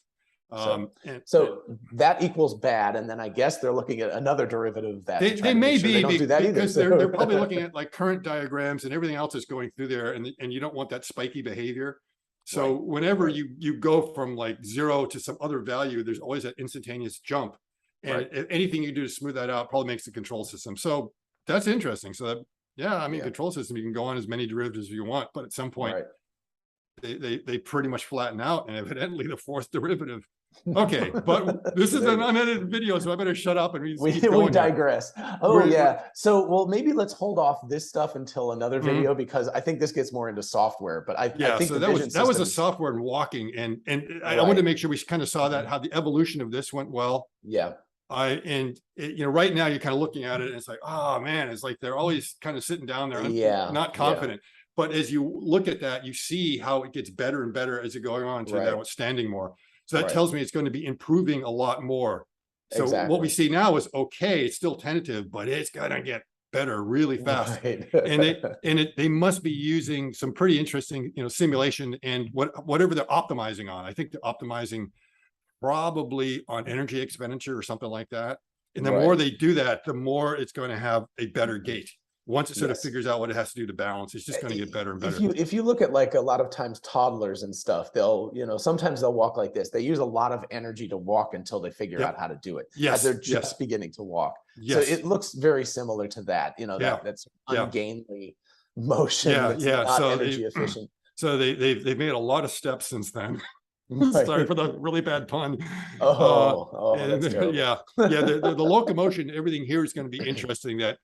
So that equals bad. And then I guess they're looking at another derivative of that. They may be, they don't do that because either. they're probably looking at like current diagrams and everything else that's going through there. And you don't want that spiky behavior. So whenever you go from like 0 to some other value, there's always that instantaneous jump. And anything you do to smooth that out probably makes the control system. So that's interesting. So that, control system, you can go on as many derivatives as you want, but at some point they pretty much flatten out, and evidently the fourth derivative. Okay, but this is an unedited video, so I better shut up and we digress. So maybe let's hold off this stuff until another video, because I think this gets more into software. But I think so that was a software and walking, and I wanted to make sure we kind of saw that, how the evolution of this went well. Yeah. Right now you're kind of looking at it and it's like, oh man, it's like they're always kind of sitting down there, not confident. But as you look at that, you see how it gets better and better as you're going on to that standing more. So that tells me it's going to be improving a lot more. So what we see now is it's still tentative, but it's going to get better really fast. And they must be using some pretty interesting, simulation and whatever they're optimizing on. I think they're optimizing probably on energy expenditure or something like that. And the more they do that, the more it's going to have a better gait. Once it sort of figures out what it has to do to balance, it's just going to get better and better. If you look at like a lot of times toddlers and stuff, they'll, sometimes they'll walk like this. They use a lot of energy to walk until they figure out how to do it. As they're just beginning to walk. So it looks very similar to that, that's ungainly motion. That's not energy efficient. So they've made a lot of steps since then. Sorry for the really bad pun. That's terrible. Yeah, the locomotion, everything here is going to be interesting. That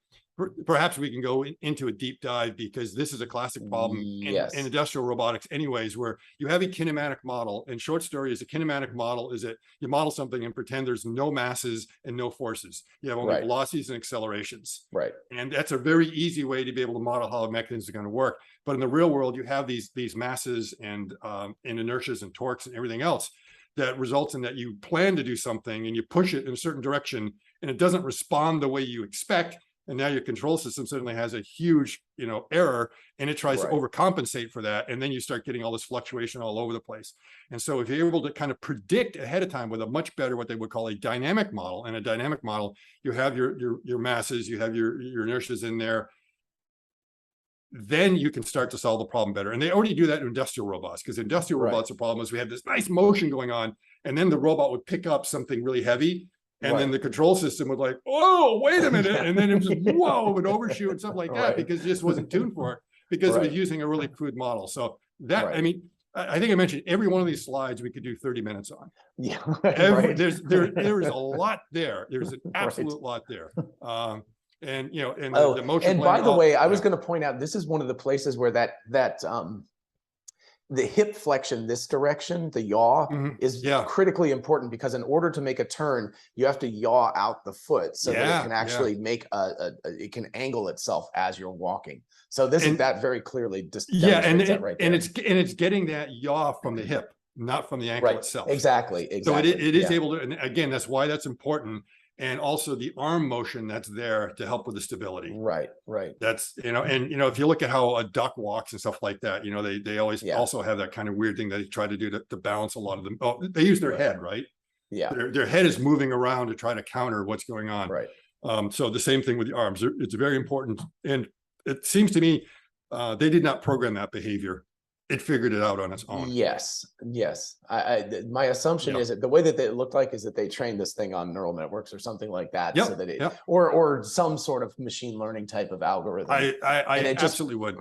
perhaps we can go into a deep dive, because this is a classic problem in industrial robotics anyways, where you have a kinematic model. And short story is, a kinematic model is that you model something and pretend there's no masses and no forces. You have only velocities and accelerations. Right. And that's a very easy way to be able to model how a mechanism is going to work. But in the real world, you have these masses and inertias and torques and everything else that results in that you plan to do something and you push it in a certain direction and it doesn't respond the way you expect. And now your control system suddenly has a huge, error, and it tries to overcompensate for that. And then you start getting all this fluctuation all over the place. And so if you're able to kind of predict ahead of time with a much better, what they would call a dynamic model, and a dynamic model, you have your masses, you have your inertias in there, then you can start to solve the problem better. And they already do that in industrial robots, because industrial robots, the problem is we had this nice motion going on, and then the robot would pick up something really heavy. And then the control system would like, oh, wait a minute. And then it was just, whoa, would overshoot and stuff like that, because it just wasn't tuned for it, because it was using a really crude model. So that, I mean, I think I mentioned every one of these slides we could do 30 minutes on. Yeah. There's a lot there. There's an absolute lot there. And the motion. And by the way, I was going to point out, this is one of the places where the hip flexion this direction, the yaw, is critically important, because in order to make a turn, you have to yaw out the foot so that it can actually make it can angle itself as you're walking. So this is that very clearly demonstrates that right there. And it's getting that yaw from the hip, not from the ankle itself. Exactly. So it is able to, and again, that's why that's important. And also the arm motion that's there to help with the stability. Right. That's, if you look at how a duck walks and stuff like that, they always also have that kind of weird thing that they try to do to balance a lot of them. Oh, they use their head, right? Yeah. Their head is moving around to try to counter what's going on. Right. So the same thing with the arms. It's very important. And it seems to me they did not program that behavior. It figured it out on its own. Yes. My assumption is that the way that it looked like is that they trained this thing on neural networks or something like that, so that it or some sort of machine learning type of algorithm. I absolutely would.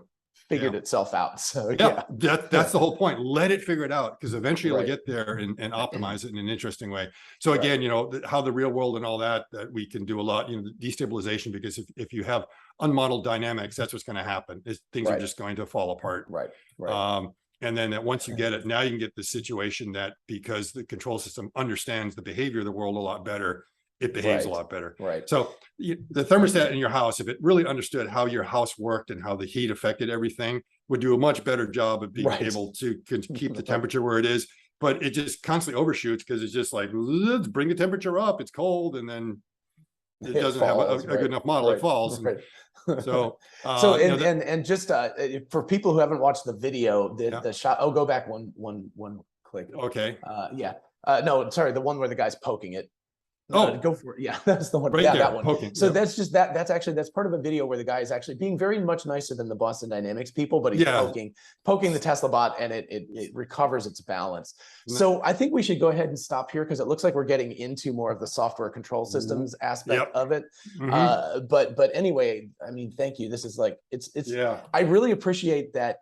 Figured itself out. So that's the whole point. Let it figure it out, because eventually it'll get there and optimize it in an interesting way. So again, how the real world and all that we can do a lot, destabilization, because if you have unmodeled dynamics, that's what's going to happen, is things are just going to fall apart. And then that once you get it, now you can get the situation that, because the control system understands the behavior of the world a lot better, it behaves a lot better. So the thermostat in your house, if it really understood how your house worked and how the heat affected everything, would do a much better job of being able to keep the temperature where it is. But it just constantly overshoots, because it's just like, let's bring the temperature up. It's cold, and then it doesn't falls, have a good enough model. It falls. So, and just for people who haven't watched the video, the shot. Oh, go back one click. Okay. No, sorry, the one where the guy's poking it. Go for it. Yeah, that's the one. Right there, that one. Poking. So that's just that's part of a video where the guy is actually being very much nicer than the Boston Dynamics people, but he's poking the Teslabot, and it recovers its balance. So I think we should go ahead and stop here, because it looks like we're getting into more of the software control systems aspect of it. But anyway, I mean, thank you. This is like it's I really appreciate that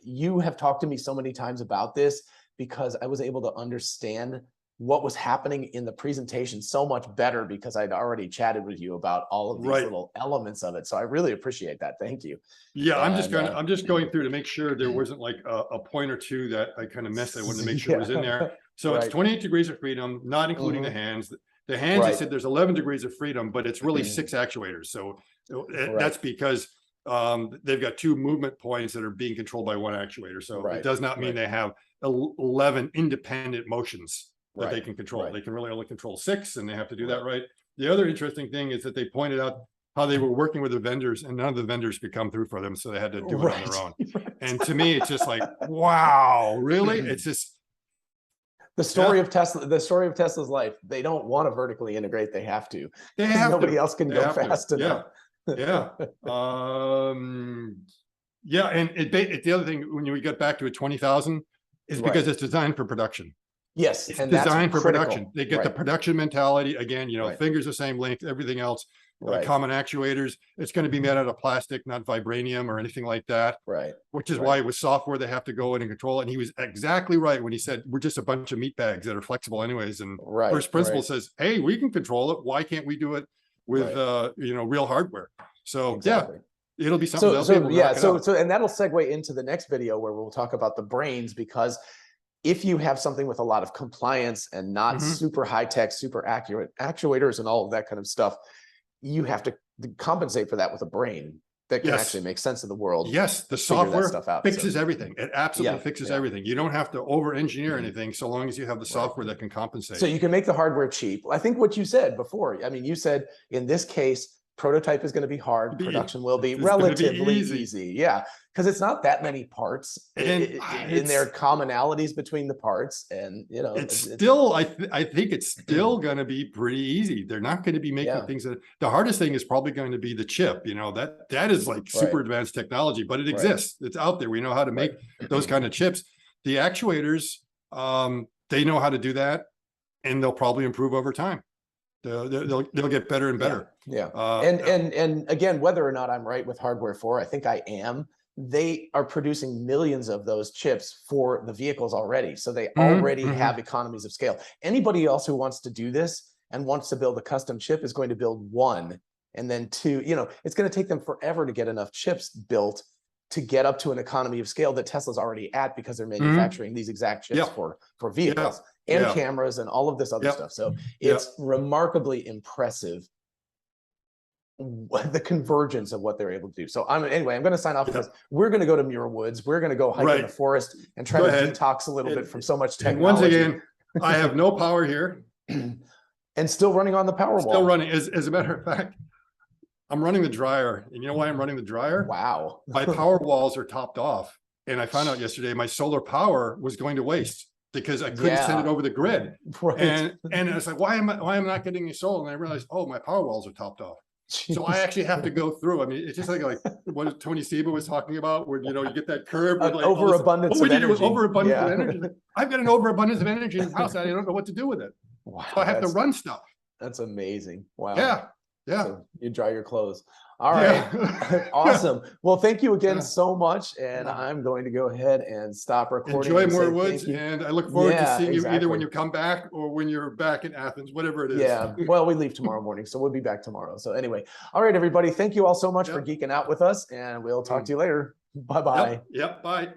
you have talked to me so many times about this, because I was able to understand what was happening in the presentation so much better, because I'd already chatted with you about all of these little elements of it. So I really appreciate that. Thank you. Yeah, I'm just going through to make sure there wasn't like a point or two that I kind of missed. I wanted to make sure it was in there. So it's 28 degrees of freedom, not including the hands. The hands, I said there's 11 degrees of freedom, but it's really 6 actuators. So that's because they've got 2 movement points that are being controlled by 1 actuator. So it does not mean they have 11 independent motions that they can control. They can really only control 6, and they have to do that right. The other interesting thing is that they pointed out how they were working with the vendors, and none of the vendors could come through for them, so they had to do it on their own. And to me, it's just like, wow, really? It's just the story of Tesla. The story of Tesla's life. They don't want to vertically integrate; they have to. Nobody else can go fast enough. And the other thing, when we get back to 20,000, is because it's designed for production. Yes, it's designed for production. They get the production mentality again. Fingers the same length, everything else. common actuators. It's going to be made out of plastic, not vibranium or anything like that. Right. Which is why with software, they have to go in and control it. And he was exactly right when he said, we're just a bunch of meat bags that are flexible anyways. And first principle says, hey, we can control it. Why can't we do it with, real hardware? So yeah, it'll be something else. So and that'll segue into the next video where we'll talk about the brains, because if you have something with a lot of compliance and not super high tech, super accurate actuators and all of that kind of stuff, you have to compensate for that with a brain that can actually make sense of the world. Yes, the software fixes everything. It absolutely fixes everything. You don't have to over-engineer anything so long as you have the software that can compensate. So you can make the hardware cheap. I think what you said before, I mean, you said in this case, prototype is going to be hard. Production will be relatively easy. Yeah, because it's not that many parts, and there are commonalities between the parts, and it's still. I think it's still going to be pretty easy. They're not going to be making things that. The hardest thing is probably going to be the chip. That is like super advanced technology, but it exists. It's out there. We know how to make those kind of chips. The actuators, they know how to do that, and they'll probably improve over time. They'll get better and better. And again, whether or not I'm right with hardware 4, I think I am. They are producing millions of those chips for the vehicles already. So they already have economies of scale. Anybody else who wants to do this and wants to build a custom chip is going to build 1 and then 2. It's going to take them forever to get enough chips built to get up to an economy of scale that Tesla's already at, because they're manufacturing these exact chips for vehicles and cameras and all of this other stuff. So it's remarkably impressive, the convergence of what they're able to do. So anyway, I'm going to sign off because we're going to go to Muir Woods. We're going to go hike in the forest and try to detox a little bit from so much technology. And once again, I have no power here. And still running on the power wall. Still running. As a matter of fact, I'm running the dryer. And you know why I'm running the dryer? Wow. My power walls are topped off. And I found out yesterday my solar power was going to waste because I couldn't send it over the grid. And I was like, why am I not getting any solar? And I realized, oh, my power walls are topped off. So I actually have to go through. I mean, it's just like what Tony Seba was talking about, where you get that curve with overabundance of energy. Overabundance of energy. I've got an overabundance of energy in the house. I don't know what to do with it. Wow, so I have to run stuff. That's amazing. Wow. Yeah. So you dry your clothes. All right. Awesome. Well, thank you again so much. And I'm going to go ahead and stop recording. Enjoy Muir Woods. And I look forward to seeing you either when you come back or when you're back in Athens, whatever it is. Yeah. Well, we leave tomorrow morning, so we'll be back tomorrow. So anyway, all right, everybody. Thank you all so much for geeking out with us, and we'll talk to you later. Bye-bye. Yep. Bye.